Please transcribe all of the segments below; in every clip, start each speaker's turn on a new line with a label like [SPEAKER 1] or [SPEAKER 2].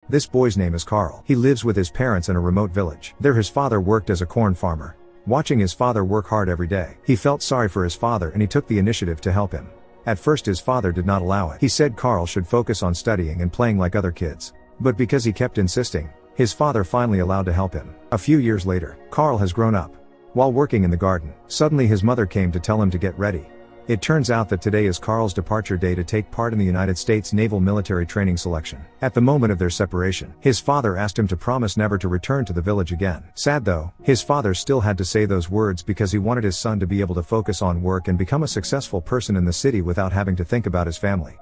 [SPEAKER 1] This boy's name is Carl. He lives with his parents in a remote village. There his father worked as a corn farmer. Watching his father work hard every day, he felt sorry for his father and he took the initiative to help him. At first his father did not allow it. He said Carl should focus on studying and playing like other kids. But because he kept insisting, his father finally allowed to help him. A few years later, Carl has grown up. While working in the garden, suddenly his mother came to tell him to get ready. It turns out that today is Carl's departure day to take part in the United States Naval Military Training Selection. At the moment of their separation, his father asked him to promise never to return to the village again. Sad though, his father still had to say those words because he wanted his son to be able to focus on work and become a successful person in the city without having to think about his family.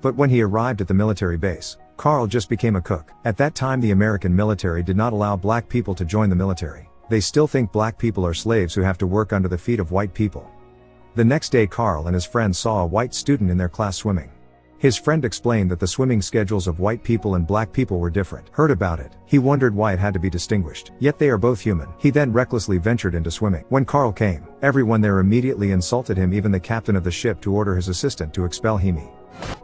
[SPEAKER 1] But when he arrived at the military base, Carl just became a cook. At that time the American military did not allow black people to join the military. They still think black people are slaves who have to work under the feet of white people. The next day Carl and his friends saw a white student in their class swimming. His friend explained that the swimming schedules of white people and black people were different. Heard about it, he wondered why it had to be distinguished. Yet they are both human. He then recklessly ventured into swimming. When Carl came, everyone there immediately insulted him, even the captain of the ship, to order his assistant to expel him.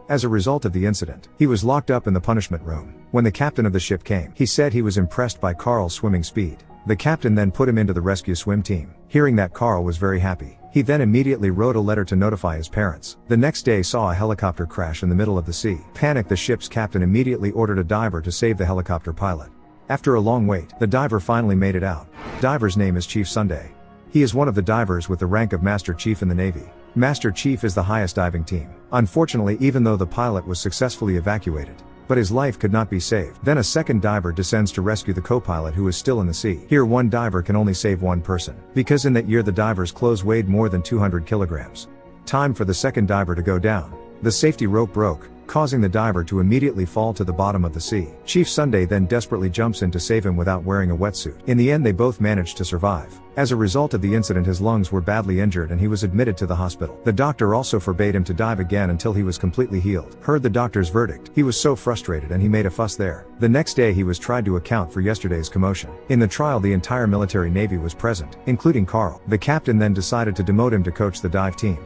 [SPEAKER 1] As a result of the incident, he was locked up in the punishment room. When the captain of the ship came, he said he was impressed by Carl's swimming speed. The captain then put him into the rescue swim team. Hearing that, Carl was very happy. He then immediately wrote a letter to notify his parents. The next day saw a helicopter crash in the middle of the sea. Panicked, the ship's captain immediately ordered a diver to save the helicopter pilot. After a long wait, the diver finally made it out. Diver's name is Chief Sunday. He is one of the divers with the rank of Master Chief in the Navy. Master Chief is the highest diving team. Unfortunately, even though the pilot was successfully evacuated, but his life could not be saved. Then a second diver descends to rescue the co-pilot who is still in the sea. Here one diver can only save one person, because in that year the diver's clothes weighed more than 200 kilograms. Time for the second diver to go down. The safety rope broke, causing the diver to immediately fall to the bottom of the sea. Chief Sunday then desperately jumps in to save him without wearing a wetsuit. In the end they both managed to survive. As a result of the incident his lungs were badly injured and he was admitted to the hospital. The doctor also forbade him to dive again until he was completely healed. Heard the doctor's verdict, he was so frustrated and he made a fuss there. The next day he was tried to account for yesterday's commotion. In the trial the entire military navy was present, including Carl. The captain then decided to demote him to coach the dive team.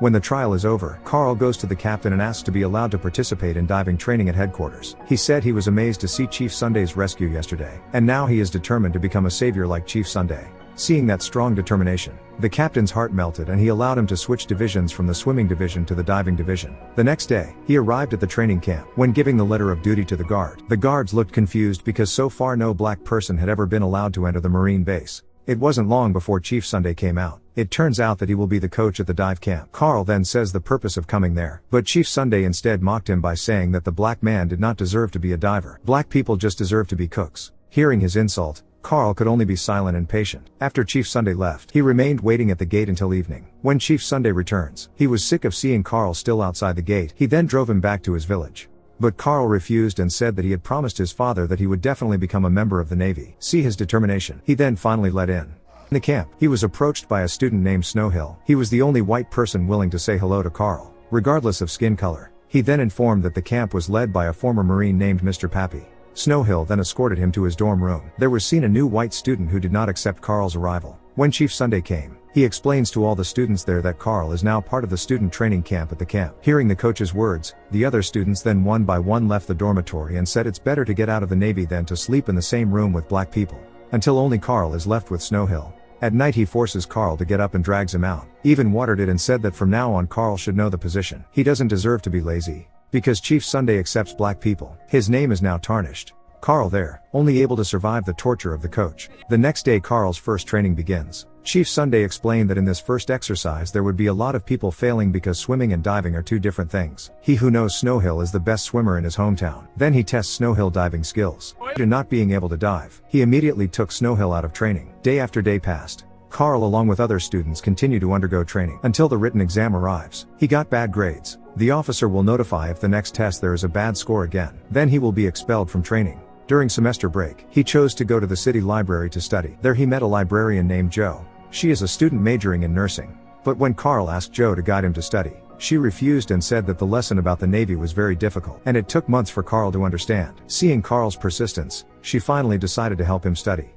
[SPEAKER 1] When the trial is over, Carl goes to the captain and asks to be allowed to participate in diving training at headquarters. He said he was amazed to see Chief Sunday's rescue yesterday, and now he is determined to become a savior like Chief Sunday. Seeing that strong determination, the captain's heart melted and he allowed him to switch divisions from the swimming division to the diving division. The next day, he arrived at the training camp. When giving the letter of duty to the guards looked confused because so far no black person had ever been allowed to enter the Marine base. It wasn't long before Chief Sunday came out. It turns out that he will be the coach at the dive camp. Carl then says the purpose of coming there, but Chief Sunday instead mocked him by saying that the black man did not deserve to be a diver. Black people just deserve to be cooks. Hearing his insult, Carl could only be silent and patient. After Chief Sunday left, he remained waiting at the gate until evening. When Chief Sunday returns, he was sick of seeing Carl still outside the gate. He then drove him back to his village. But Carl refused and said that he had promised his father that he would definitely become a member of the Navy. See his determination. He then finally let in. In the camp, he was approached by a student named Snowhill. He was the only white person willing to say hello to Carl, regardless of skin color. He then informed that the camp was led by a former Marine named Mr. Pappy. Snowhill then escorted him to his dorm room. There was seen a new white student who did not accept Carl's arrival. When Chief Sunday came, he explains to all the students there that Carl is now part of the student training camp at the camp. Hearing the coach's words, the other students then one by one left the dormitory and said it's better to get out of the Navy than to sleep in the same room with black people. Until only Carl is left with Snowhill. At night he forces Carl to get up and drags him out. Even watered it and said that from now on Carl should know the position. He doesn't deserve to be lazy. Because Chief Sunday accepts black people, his name is now tarnished. Carl there, only able to survive the torture of the coach. The next day Carl's first training begins. Chief Sunday explained that in this first exercise there would be a lot of people failing because swimming and diving are two different things. He who knows Snowhill is the best swimmer in his hometown. Then he tests Snowhill diving skills. Due to not being able to dive, he immediately took Snowhill out of training. Day after day passed. Carl along with other students continue to undergo training until the written exam arrives. He got bad grades. The officer will notify if the next test there is a bad score again. Then he will be expelled from training. During semester break, he chose to go to the city library to study. There he met a librarian named Jo. She is a student majoring in nursing. But when Carl asked Jo to guide him to study, she refused and said that the lesson about the Navy was very difficult, and it took months for Carl to understand. Seeing Carl's persistence, she finally decided to help him study.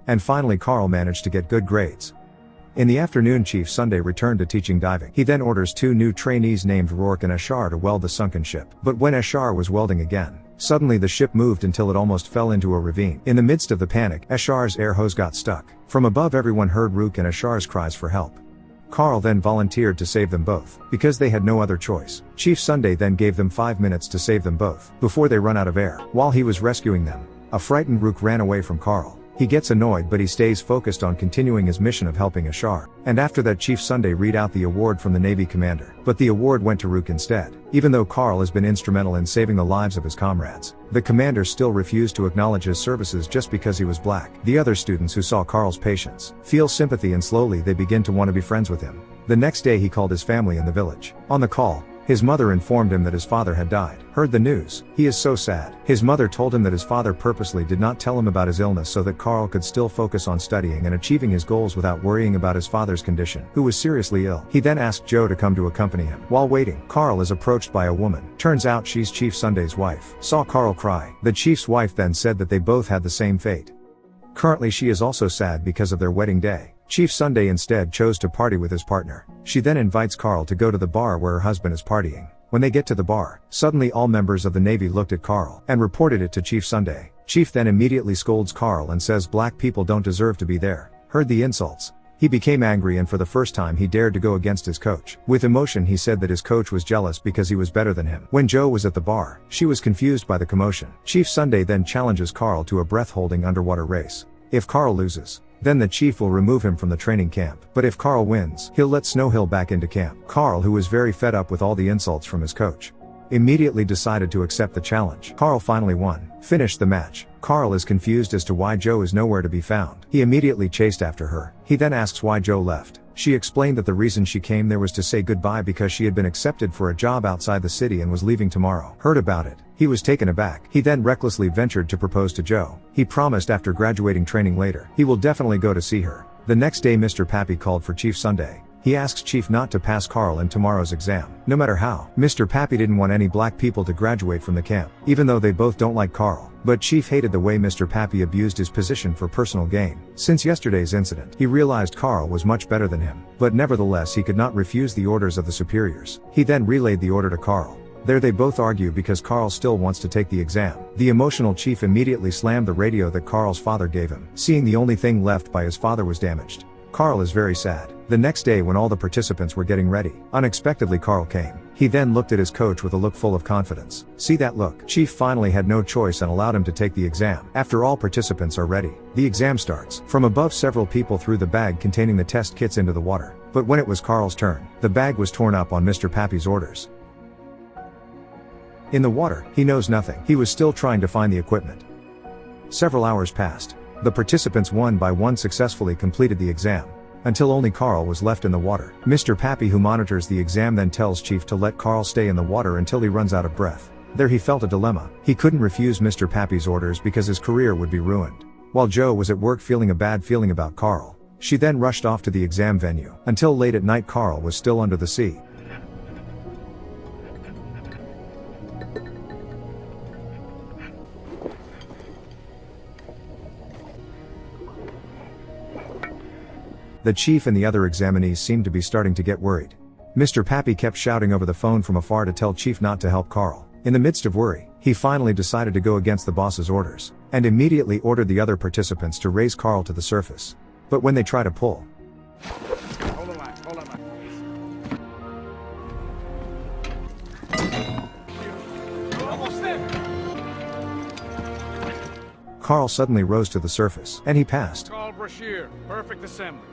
[SPEAKER 1] And finally Carl managed to get good grades. In the afternoon, Chief Sunday returned to teaching diving. He then orders 2 new trainees named Rourke and Ashar to weld the sunken ship. But when Ashar was welding again, suddenly the ship moved until it almost fell into a ravine. In the midst of the panic, Ashar's air hose got stuck. From above, everyone heard Rourke and Ashar's cries for help. Carl then volunteered to save them both, because they had no other choice. Chief Sunday then gave them 5 minutes to save them both, before they run out of air. While he was rescuing them, a frightened Rourke ran away from Carl. He gets annoyed, but he stays focused on continuing his mission of helping Ashar. And after that, Chief Sunday read out the award from the Navy commander. But the award went to Rourke instead. Even though Carl has been instrumental in saving the lives of his comrades, the commander still refused to acknowledge his services just because he was black. The other students who saw Carl's patience feel sympathy, and slowly they begin to want to be friends with him. The next day, he called his family in the village. On the call, his mother informed him that his father had died. Heard the news, he is so sad. His mother told him that his father purposely did not tell him about his illness so that Carl could still focus on studying and achieving his goals without worrying about his father's condition, who was seriously ill. He then asked Joe to come to accompany him. While waiting, Carl is approached by a woman. Turns out she's Chief Sunday's wife. Saw Carl cry. The chief's wife then said that they both had the same fate. Currently, she is also sad because of their wedding day. Chief Sunday instead chose to party with his partner. She then invites Carl to go to the bar where her husband is partying. When they get to the bar, suddenly all members of the Navy looked at Carl and reported it to Chief Sunday. Chief then immediately scolds Carl and says black people don't deserve to be there. Heard the insults, he became angry, and for the first time he dared to go against his coach. With emotion, he said that his coach was jealous because he was better than him. When Joe was at the bar, she was confused by the commotion. Chief Sunday then challenges Carl to a breath-holding underwater race. If Carl loses, then the chief will remove him from the training camp. But if Carl wins, he'll let Snow Hill back into camp. Carl, who was very fed up with all the insults from his coach, immediately decided to accept the challenge. Carl finally won, finished the match. Carl is confused as to why Joe is nowhere to be found. He immediately chased after her. He then asks why Joe left. She explained that the reason she came there was to say goodbye because she had been accepted for a job outside the city and was leaving tomorrow. Heard about it, he was taken aback. He then recklessly ventured to propose to Joe. He promised after graduating training later, he will definitely go to see her. The next day, Mr. Pappy called for Chief Sunday. He asks Chief not to pass Carl in tomorrow's exam, no matter how. Mr. Pappy didn't want any black people to graduate from the camp, even though they both don't like Carl. But Chief hated the way Mr. Pappy abused his position for personal gain. Since yesterday's incident, he realized Carl was much better than him, but nevertheless he could not refuse the orders of the superiors. He then relayed the order to Carl. There they both argue because Carl still wants to take the exam. The emotional chief immediately slammed the radio that Carl's father gave him, seeing the only thing left by his father was damaged. Carl is very sad. The next day, when all the participants were getting ready, unexpectedly Carl came. He then looked at his coach with a look full of confidence. See that look? Chief finally had no choice and allowed him to take the exam. After all participants are ready, the exam starts. From above, several people threw the bag containing the test kits into the water. But when it was Carl's turn, the bag was torn up on Mr. Pappy's orders. In the water, he knows nothing. He was still trying to find the equipment. Several hours passed. The participants one by one successfully completed the exam, until only Carl was left in the water. Mr. Pappy, who monitors the exam, then tells Chief to let Carl stay in the water until he runs out of breath. There he felt a dilemma. He couldn't refuse Mr. Pappy's orders because his career would be ruined. While Joe was at work feeling a bad feeling about Carl, she then rushed off to the exam venue. Until late at night, Carl was still under the sea. The chief and the other examinees seemed to be starting to get worried. Mr. Pappy kept shouting over the phone from afar to tell Chief not to help Carl. In the midst of worry, he finally decided to go against the boss's orders, and immediately ordered the other participants to raise Carl to the surface. But when they try to pull,
[SPEAKER 2] Hold on, almost there.
[SPEAKER 1] Carl suddenly rose to the surface, and he passed.
[SPEAKER 2] Carl Brashear, perfect assembly.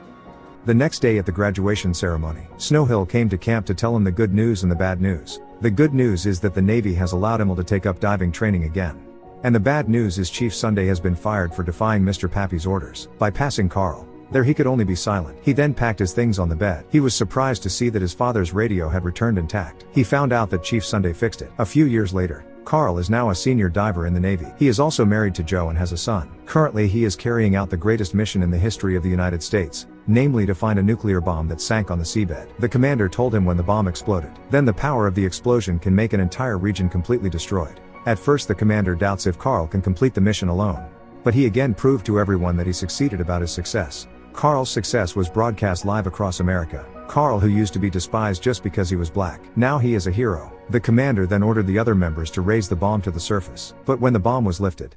[SPEAKER 1] The next day at the graduation ceremony, Snow Hill came to camp to tell him the good news and the bad news. The good news is that the Navy has allowed him to take up diving training again. And the bad news is Chief Sunday has been fired for defying Mr. Pappy's orders. By passing Carl, there he could only be silent. He then packed his things on the bed. He was surprised to see that his father's radio had returned intact. He found out that Chief Sunday fixed it. A few years later, Carl is now a senior diver in the Navy. He is also married to Joe and has a son. Currently he is carrying out the greatest mission in the history of the United States, namely to find a nuclear bomb that sank on the seabed. The commander told him when the bomb exploded, then the power of the explosion can make an entire region completely destroyed. At first the commander doubts if Carl can complete the mission alone, but he again proved to everyone that he succeeded about his success. Carl's success was broadcast live across America. Carl, who used to be despised just because he was black, now he is a hero. The commander then ordered the other members to raise the bomb to the surface. But when the bomb was lifted,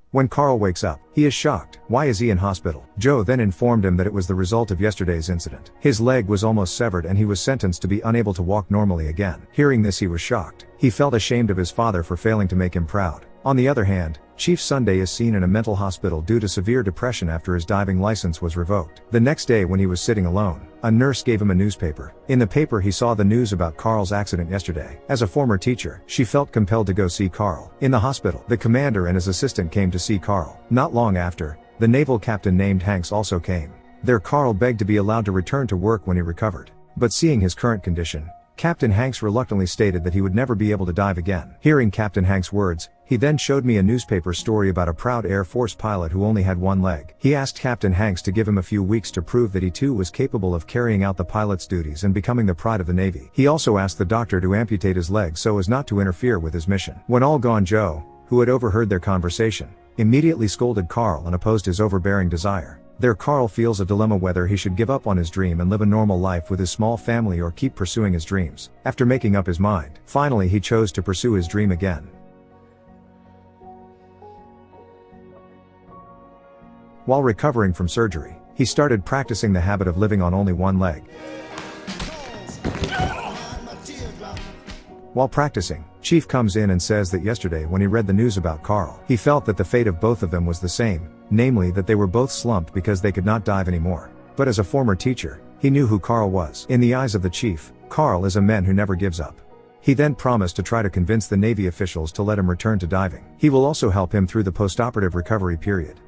[SPEAKER 1] when Carl wakes up, he is shocked. Why is he in hospital? Joe then informed him that it was the result of yesterday's incident. His leg was almost severed and he was sentenced to be unable to walk normally again. Hearing this, he was shocked. He felt ashamed of his father for failing to make him proud. On the other hand, Chief Sunday is seen in a mental hospital due to severe depression after his diving license was revoked. The next day, when he was sitting alone, a nurse gave him a newspaper. In the paper, he saw the news about Carl's accident yesterday. As a former teacher, she felt compelled to go see Carl. In the hospital, the commander and his assistant came to see Carl. Not long after, the naval captain named Hanks also came. There, Carl begged to be allowed to return to work when he recovered. But seeing his current condition, Captain Hanks reluctantly stated that he would never be able to dive again. Hearing Captain Hanks' words, he then showed me a newspaper story about a proud Air Force pilot who only had one leg. He asked Captain Hanks to give him a few weeks to prove that he too was capable of carrying out the pilot's duties and becoming the pride of the Navy. He also asked the doctor to amputate his leg so as not to interfere with his mission. When all gone, Joe, who had overheard their conversation, immediately scolded Carl and opposed his overbearing desire. There, Carl feels a dilemma whether he should give up on his dream and live a normal life with his small family or keep pursuing his dreams. After making up his mind, finally he chose to pursue his dream again. While recovering from surgery, he started practicing the habit of living on only one leg. While practicing, Chief comes in and says that yesterday when he read the news about Carl, he felt that the fate of both of them was the same, namely that they were both slumped because they could not dive anymore. But as a former teacher, he knew who Carl was. In the eyes of the chief, Carl is a man who never gives up. He then promised to try to convince the Navy officials to let him return to diving. He will also help him through the postoperative recovery period.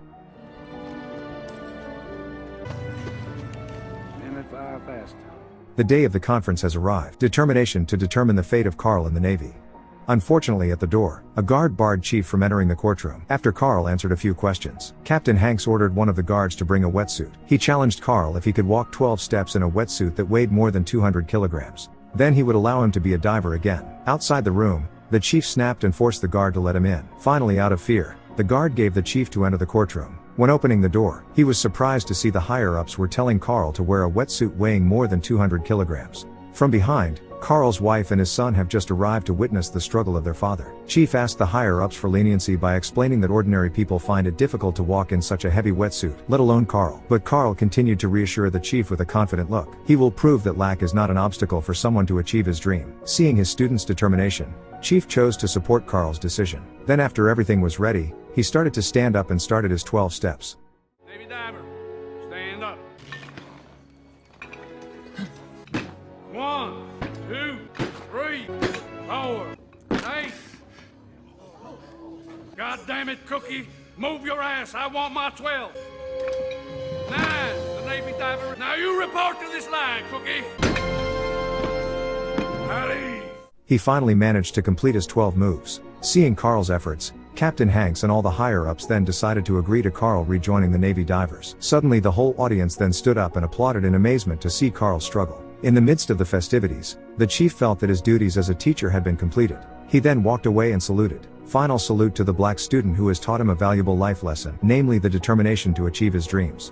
[SPEAKER 1] The day of the conference has arrived. Determination to determine the fate of Carl in the Navy. Unfortunately, at the door, a guard barred Chief from entering the courtroom. After Carl answered a few questions, Captain Hanks ordered one of the guards to bring a wetsuit. He challenged Carl if he could walk 12 steps in a wetsuit that weighed more than 200 kilograms. Then he would allow him to be a diver again. Outside the room, the Chief snapped and forced the guard to let him in. Finally, out of fear, the guard gave the Chief to enter the courtroom. When opening the door, he was surprised to see the higher-ups were telling Carl to wear a wetsuit weighing more than 200 kilograms. From behind, Carl's wife and his son have just arrived to witness the struggle of their father. Chief asked the higher-ups for leniency by explaining that ordinary people find it difficult to walk in such a heavy wetsuit, let alone Carl. But Carl continued to reassure the Chief with a confident look. He will prove that lack is not an obstacle for someone to achieve his dream. Seeing his students' determination, Chief chose to support Carl's decision. Then after everything was ready, he started to stand up and started his 12 steps.
[SPEAKER 2] Navy diver, stand up. 1, 2, 3, 4, 8. God damn it, Cookie. Move your ass. I want my 12. 9, the Navy diver. Now you report to this line, Cookie. Howdy.
[SPEAKER 1] He finally managed to complete his 12 moves. Seeing Carl's efforts, Captain Hanks and all the higher-ups then decided to agree to Carl rejoining the Navy divers. Suddenly the whole audience then stood up and applauded in amazement to see Carl struggle. In the midst of the festivities, the Chief felt that his duties as a teacher had been completed. He then walked away and saluted. Final salute to the black student who has taught him a valuable life lesson, namely the determination to achieve his dreams.